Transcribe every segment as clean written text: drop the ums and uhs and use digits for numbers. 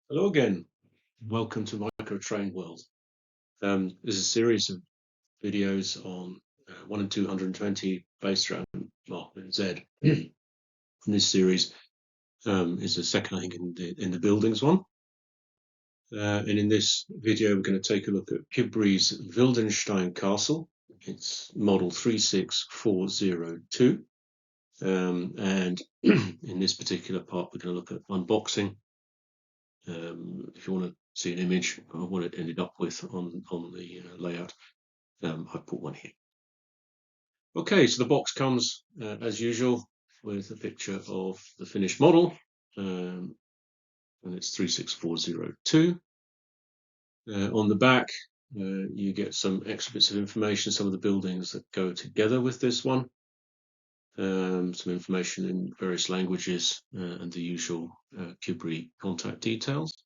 Hello again. Welcome to Microtrain World. This is a series of videos on 1 and 220 based around Marklin Z. In this series is the second, I think, in the buildings one. And in this video, we're going to take a look at Kibri's Wildenstein Castle. It's model 36402. And in this particular part, we're going to look at unboxing. If you want to see an image of what it ended up with on the layout, I've put one here. Okay, so the box comes as usual with a picture of the finished model, and it's 36402. On the back, you get some extra bits of information, some of the buildings that go together with this one, some information in various languages, and the usual Kibri contact details.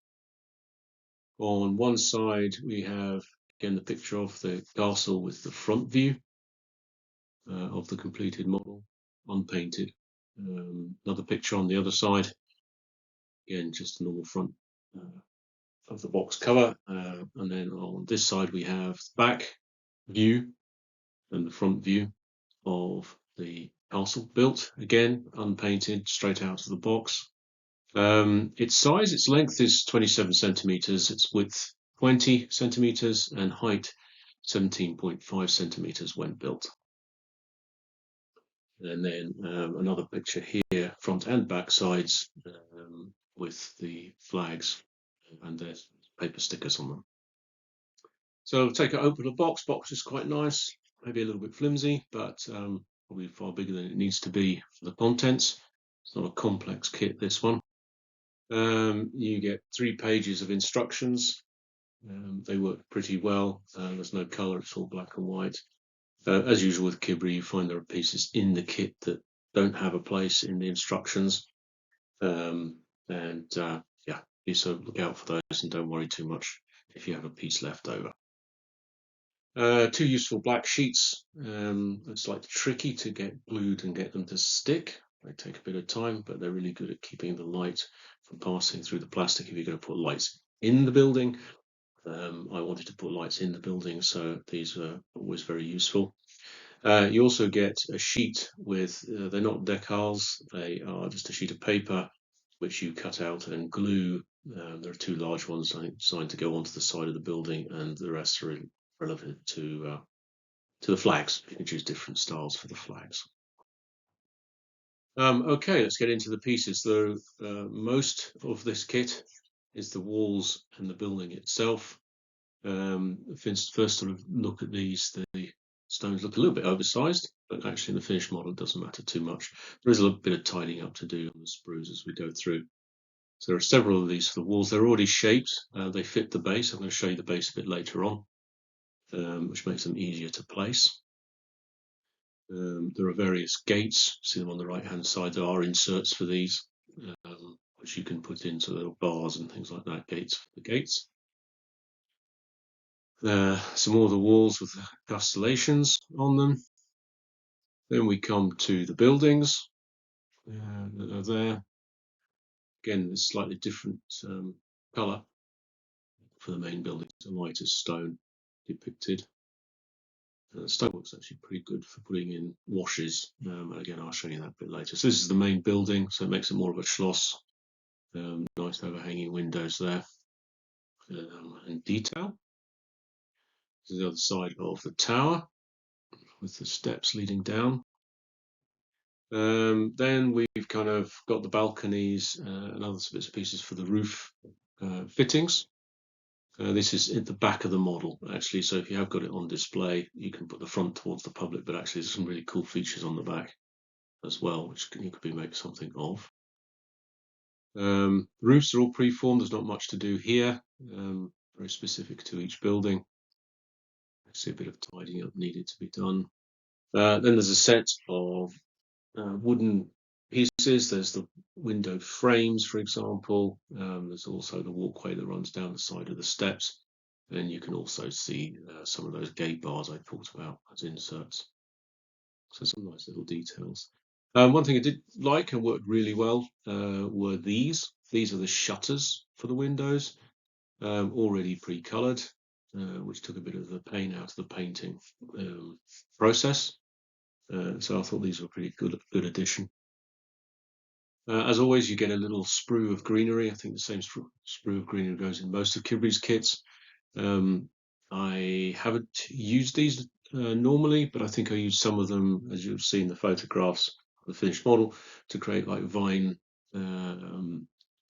On one side, we have, again, the picture of the castle with the front view of the completed model, unpainted. Another picture on the other side, again, just the normal front of the box cover. And then on this side, we have the back view and the front view of the castle built, again, unpainted, straight out of the box. Its size, its length is 27 centimeters, its width 20 centimeters, and height 17.5 centimeters when built. And then another picture here, front and back sides, with the flags and there's paper stickers on them. So take it open the box. Box is quite nice, maybe a little bit flimsy, but probably far bigger than it needs to be for the contents. It's not a complex kit, this one. You get 3 pages of instructions. They work pretty well. There's no color, it's all black and white. As usual with Kibri, you find there are pieces in the kit that don't have a place in the instructions. Yeah, so look out for those and don't worry too much if you have a piece left over. 2 useful black sheets. It's slightly tricky to get glued and get them to stick. They take a bit of time, but they're really good at keeping the light from passing through the plastic if you're going to put lights in the building. I wanted to put lights in the building, so these are always very useful. You also get a sheet with, they're not decals, they are just a sheet of paper which you cut out and glue. There are 2 large ones designed to go onto the side of the building, and the rest are relevant to the flags. You can choose different styles for the flags. Okay, let's get into the pieces. Though most of this kit is the walls and the building itself. First sort of look at these, the stones look a little bit oversized, but actually in the finished model it doesn't matter too much. There is a little bit of tidying up to do on the sprues as we go through. So there are several of these for the walls. They're already shaped. They fit the base. I'm going to show you the base a bit later on, which makes them easier to place. There are various gates. See them on the right-hand side. There are inserts for these, which you can put into little bars and things like that. Gates for the gates. Some more of the walls with castellations on them. Then we come to the buildings that are there. Again, there's slightly different colour for the main buildings, a lighter stone depicted. The stonework's actually pretty good for putting in washes. And again, I'll show you that a bit later. So this is the main building, so it makes it more of a schloss. Nice overhanging windows there, and detail. This is the other side of the tower with the steps leading down. Then we've kind of got the balconies and other bits and pieces for the roof fittings. This is at the back of the model, actually, so if you have got it on display, you can put the front towards the public, but actually there's some really cool features on the back as well, which you could make something of. Roofs are all preformed, there's not much to do here, very specific to each building. I see a bit of tidying up needed to be done. Then there's a set of wooden pieces. There's the window frames, for example. There's also the walkway that runs down the side of the steps. And you can also see some of those gate bars I talked about as inserts. So some nice little details. One thing I did like and worked really well were these. These are the shutters for the windows, already pre-coloured, which took a bit of the pain out of the painting process. So I thought these were a pretty good addition. As always, you get a little sprue of greenery. I think the same sprue of greenery goes in most of Kibri's kits. I haven't used these normally, but I think I used some of them, as you've seen the photographs of the finished model, to create like vine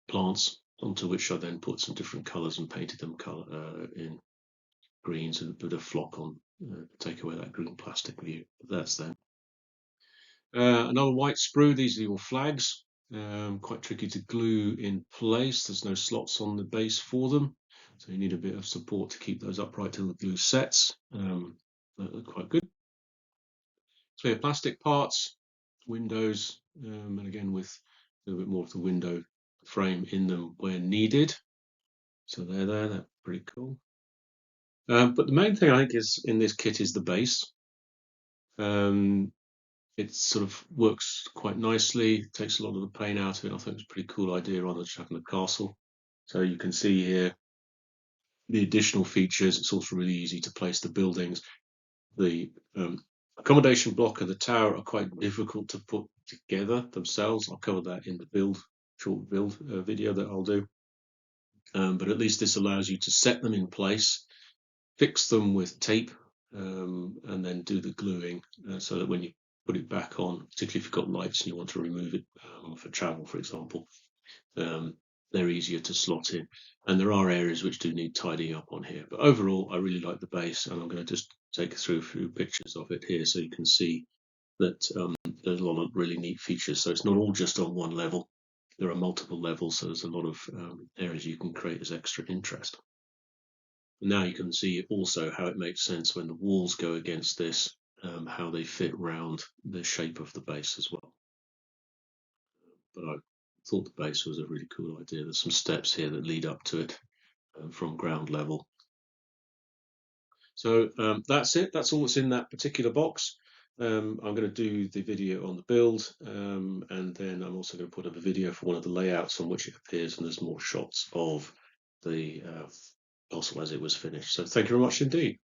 plants, onto which I then put some different colours and painted them in greens and a bit of flock on to take away that green plastic view. But that's then. Another white sprue. These are your flags. Quite tricky to glue in place. There's no slots on the base for them, so you need a bit of support to keep those upright till the glue sets. That look quite good. Clear plastic parts, windows, and again with a little bit more of the window frame in them where needed. So they're there. They're pretty cool. But the main thing I think is in this kit is the base. It sort of works quite nicely, takes a lot of the pain out of it. I think it's a pretty cool idea rather than just having a castle. So you can see here the additional features. It's also really easy to place the buildings. The accommodation block and the tower are quite difficult to put together themselves. I'll cover that in the short build video that I'll do. But at least this allows you to set them in place, fix them with tape, and then do the gluing so that when you put it back on, particularly if you've got lights and you want to remove it for travel, for example, they're easier to slot in. And there are areas which do need tidying up on here. But overall, I really like the base, and I'm going to just take you through a few pictures of it here so you can see that there's a lot of really neat features. So it's not all just on one level. There are multiple levels, so there's a lot of areas you can create as extra interest. Now you can see also how it makes sense when the walls go against this, how they fit round the shape of the base as well. But I thought the base was a really cool idea. There's some steps here that lead up to it from ground level. So that's it. That's all that's in that particular box. I'm going to do the video on the build, and then I'm also going to put up a video for one of the layouts on which it appears, and there's more shots of the castle as it was finished. So thank you very much indeed.